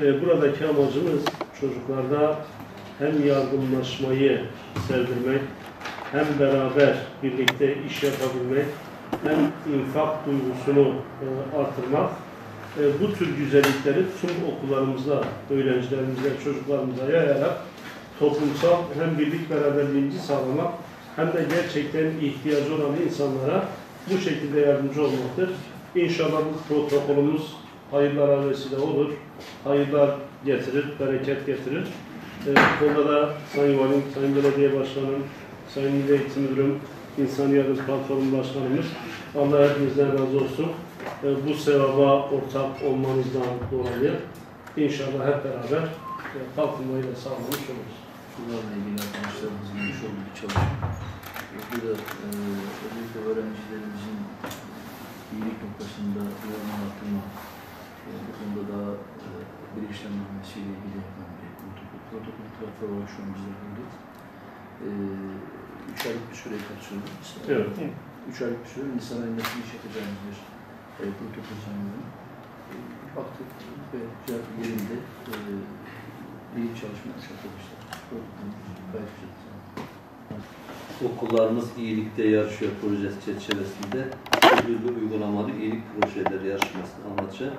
Buradaki amacımız çocuklarda hem yardımlaşmayı sevdirmek, hem beraber birlikte iş yapabilmek, hem infak duygusunu artırmak. Bu tür güzellikleri tüm okullarımızda, öğrencilerimize, çocuklarımıza yayarak toplumsal hem birlik beraberliğimizi sağlamak, hem de gerçekten ihtiyacı olan insanlara bu şekilde yardımcı olmaktır. İnşallah bu protokolümüz hayırlara vesile olur, hayırlar getirir, bereket getirir. Bu konuda da Sayın Valim, Sayın Belediye Başkanım, Sayın Milli Eğitim Müdürüm, İnsan Yardım Platformu Başkanımız, Allah hepinizden razı olsun. Bu sevaba ortak olmanızdan dolayı inşallah hep beraber kalkınmayı da sağlamış oluruz. Bunlarla ilgili arkadaşlarımızın yapmış olduğu bir çalışma. Burada özellikle öğrencilerimizin iyilik noktasında yoğun arttırma, bu konuda daha bilinçlendirilmesiyle ilgili yapılan bir protokol tarafı olarak şu an bizler bulduk. 3 aylık bir süreye kapsıyoruz. Evet. 3 aylık bir süre Nisan ayında iş yapacağımız bir protokol sanıyorum. Baktık ve güzel bir yerinde iyi çalışma yapmış arkadaşlar. Gayet güzel. Okullarımız iyilikte yarışıyor projesi çerçevesinde ödüllü uygulamalı iyilik projeleri yarışmasının amacı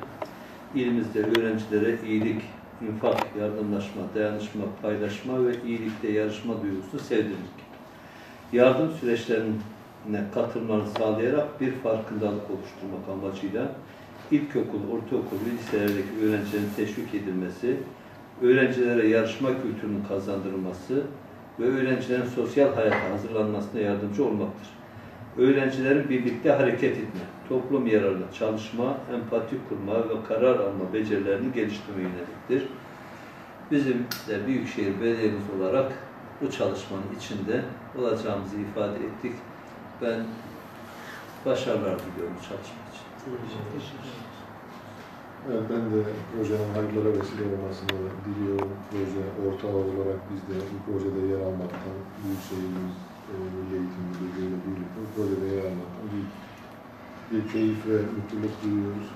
ilimizde öğrencilere iyilik, infak, yardımlaşma, dayanışma, paylaşma ve iyilikte yarışma duygusunu sevdirmek. Yardım süreçlerine katılmalarını sağlayarak bir farkındalık oluşturmak amacıyla ilkokul, ortaokul ve liselerdeki öğrencilerin teşvik edilmesi, öğrencilere yarışma kültürünün kazandırılması ve öğrencilerin sosyal hayata hazırlanmasına yardımcı olmaktır. Öğrencilerin birlikte hareket etme, toplum yararına çalışma, empati kurma ve karar alma becerilerini geliştirmeye yöneliktir. Bizim de Büyükşehir Belediyemiz olarak bu çalışmanın içinde olacağımızı ifade ettik. Ben başarılar diliyorum çalışma için. Evet, ben de projenin hayırlara vesile olmasını diliyorum. Proje ortağı olarak biz de bu projede yer almaktan, Büyükşehir'imiz, Milli Eğitim Müdürlüğü ile birlikte bu projede yer almaktan büyük bir keyif ve mutluluk duyuyoruz.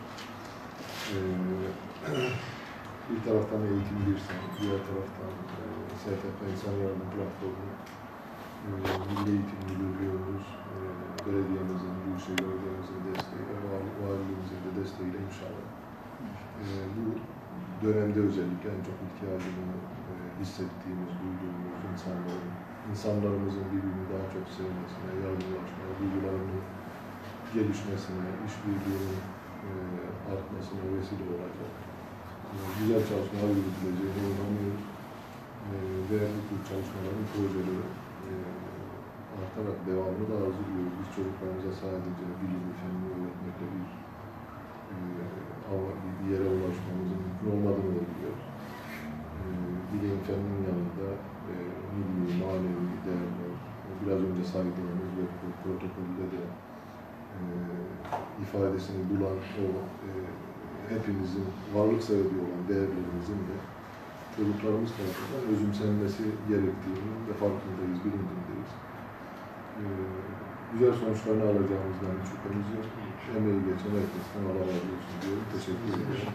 Bir taraftan Eğitim Birsen, diğer taraftan STP İnsan Yardım Platformu, Milli Eğitim Müdürlüğümüz, belediyemizin, Büyükşehir Belediye'mizin desteği, valiliğimizin de desteğiyle inşallah. Bu dönemde özellikle en çok ihtiyacını hissettiğimiz, duyduğumuz insanlarımızın birbirini daha çok sevmesine, yardımlaşmaya, duygularının gelişmesine, işbirliğinin artmasına vesile olacak. Güzel çalışmalar yürütüleceğine inanıyoruz. Ve bu tür çalışmaların projeleri artarak devamını da arzuluyoruz. Biz çocuklarımıza sadece bilimi, fenini öğretmekle bir yere ulaşmamızın mümkün olmadığını da biliyoruz. Bilim, fenin yanında milli, manevi değerler, biraz önce saydığımız ve protokolde de ifadesini bulan o hepimizin varlık sebebi olan değerlerimizin de çocuklarımız tarafından özümsenmesi gerektiğini ve farkındayız, bilincindeyiz. Güzel sonuçlarını alacağımızdan hiç şüphemiz yok. Emeği geçen herkesten Allah razı olsun diyorum. Teşekkür ederim.